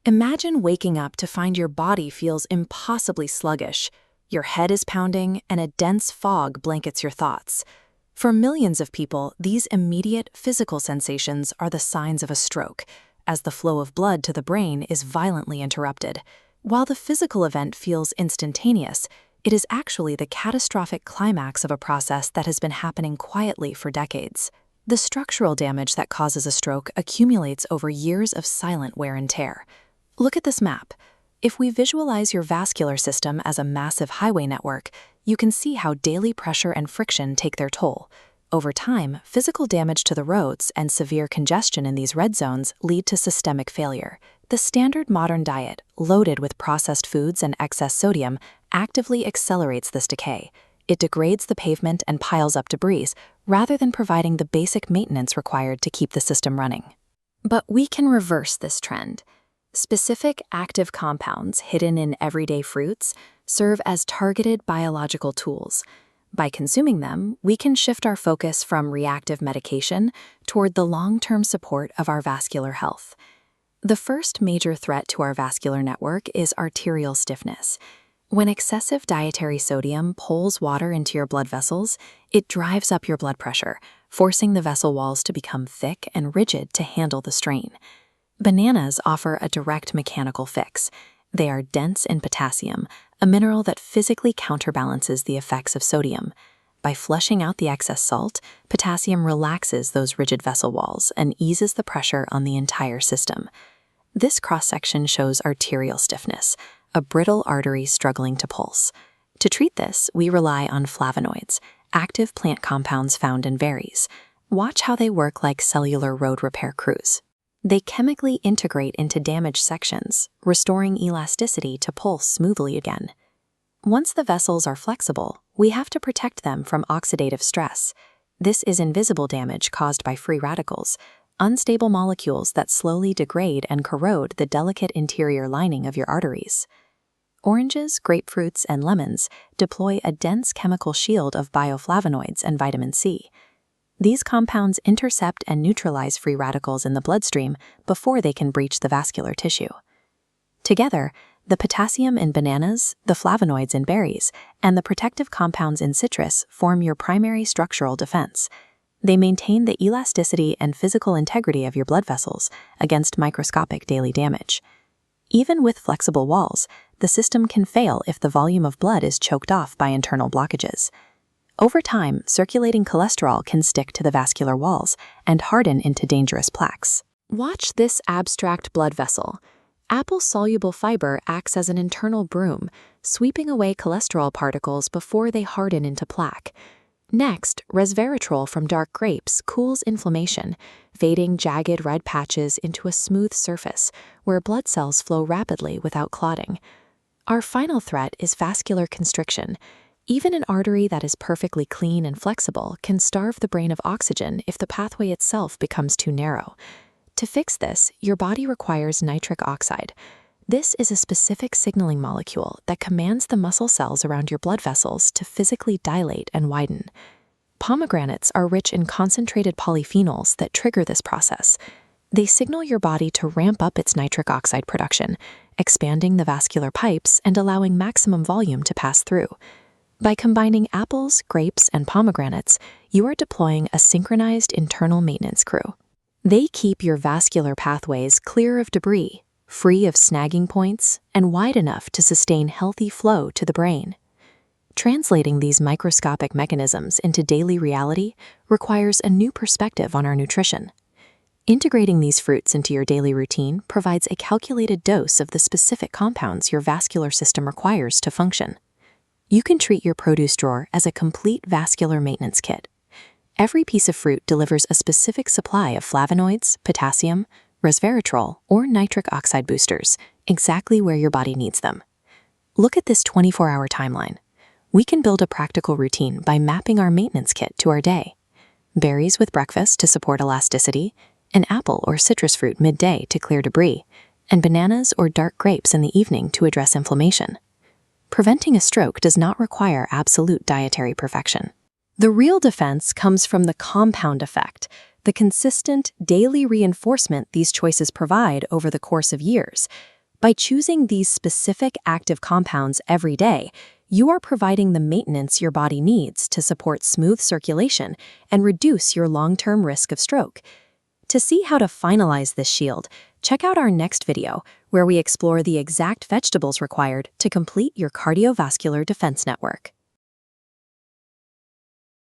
Imagine waking up to find your body feels impossibly sluggish. Your head is pounding, and a dense fog blankets your thoughts. For millions of people, these immediate physical sensations are the signs of a stroke, as the flow of blood to the brain is violently interrupted. While the physical event feels instantaneous, it is actually the catastrophic climax of a process that has been happening quietly for decades. The structural damage that causes a stroke accumulates over years of silent wear and tear. Look at this map. If we visualize your vascular system as a massive highway network, you can see how daily pressure and friction take their toll. Over time, physical damage to the roads and severe congestion in these red zones lead to systemic failure. The standard modern diet, loaded with processed foods and excess sodium, actively accelerates this decay. It degrades the pavement and piles up debris, rather than providing the basic maintenance required to keep the system running. But we can reverse this trend. Specific active compounds hidden in everyday fruits serve as targeted biological tools. By consuming them, we can shift our focus from reactive medication toward the long-term support of our vascular health. The first major threat to our vascular network is arterial stiffness. When excessive dietary sodium pulls water into your blood vessels, it drives up your blood pressure, forcing the vessel walls to become thick and rigid to handle the strain. Bananas offer a direct mechanical fix. They are dense in potassium, a mineral that physically counterbalances the effects of sodium. By flushing out the excess salt, potassium relaxes those rigid vessel walls and eases the pressure on the entire system. This cross-section shows arterial stiffness, a brittle artery struggling to pulse. To treat this, we rely on flavonoids, active plant compounds found in berries. Watch how they work like cellular road repair crews. They chemically integrate into damaged sections, restoring elasticity to pulse smoothly again. Once the vessels are flexible, we have to protect them from oxidative stress. This is invisible damage caused by free radicals, unstable molecules that slowly degrade and corrode the delicate interior lining of your arteries. Oranges, grapefruits, and lemons deploy a dense chemical shield of bioflavonoids and vitamin C. These compounds intercept and neutralize free radicals in the bloodstream before they can breach the vascular tissue. Together, the potassium in bananas, the flavonoids in berries, and the protective compounds in citrus form your primary structural defense. They maintain the elasticity and physical integrity of your blood vessels against microscopic daily damage. Even with flexible walls, the system can fail if the volume of blood is choked off by internal blockages. Over time, circulating cholesterol can stick to the vascular walls and harden into dangerous plaques. Watch this abstract blood vessel. Apple-soluble fiber acts as an internal broom, sweeping away cholesterol particles before they harden into plaque. Next, resveratrol from dark grapes cools inflammation, fading jagged red patches into a smooth surface where blood cells flow rapidly without clotting. Our final threat is vascular constriction. Even an artery that is perfectly clean and flexible can starve the brain of oxygen if the pathway itself becomes too narrow. To fix this, your body requires nitric oxide. This is a specific signaling molecule that commands the muscle cells around your blood vessels to physically dilate and widen. Pomegranates are rich in concentrated polyphenols that trigger this process. They signal your body to ramp up its nitric oxide production, expanding the vascular pipes and allowing maximum volume to pass through. By combining apples, grapes, and pomegranates, you are deploying a synchronized internal maintenance crew. They keep your vascular pathways clear of debris, free of snagging points, and wide enough to sustain healthy flow to the brain. Translating these microscopic mechanisms into daily reality requires a new perspective on our nutrition. Integrating these fruits into your daily routine provides a calculated dose of the specific compounds your vascular system requires to function. You can treat your produce drawer as a complete vascular maintenance kit. Every piece of fruit delivers a specific supply of flavonoids, potassium, resveratrol, or nitric oxide boosters, exactly where your body needs them. Look at this 24-hour timeline. We can build a practical routine by mapping our maintenance kit to our day. Berries with breakfast to support elasticity, an apple or citrus fruit midday to clear debris, and bananas or dark grapes in the evening to address inflammation. Preventing a stroke does not require absolute dietary perfection. The real defense comes from the compound effect, the consistent daily reinforcement these choices provide over the course of years. By choosing these specific active compounds every day, you are providing the maintenance your body needs to support smooth circulation and reduce your long-term risk of stroke. To see how to finalize this shield, check out our next video, where we explore the exact vegetables required to complete your cardiovascular defense network.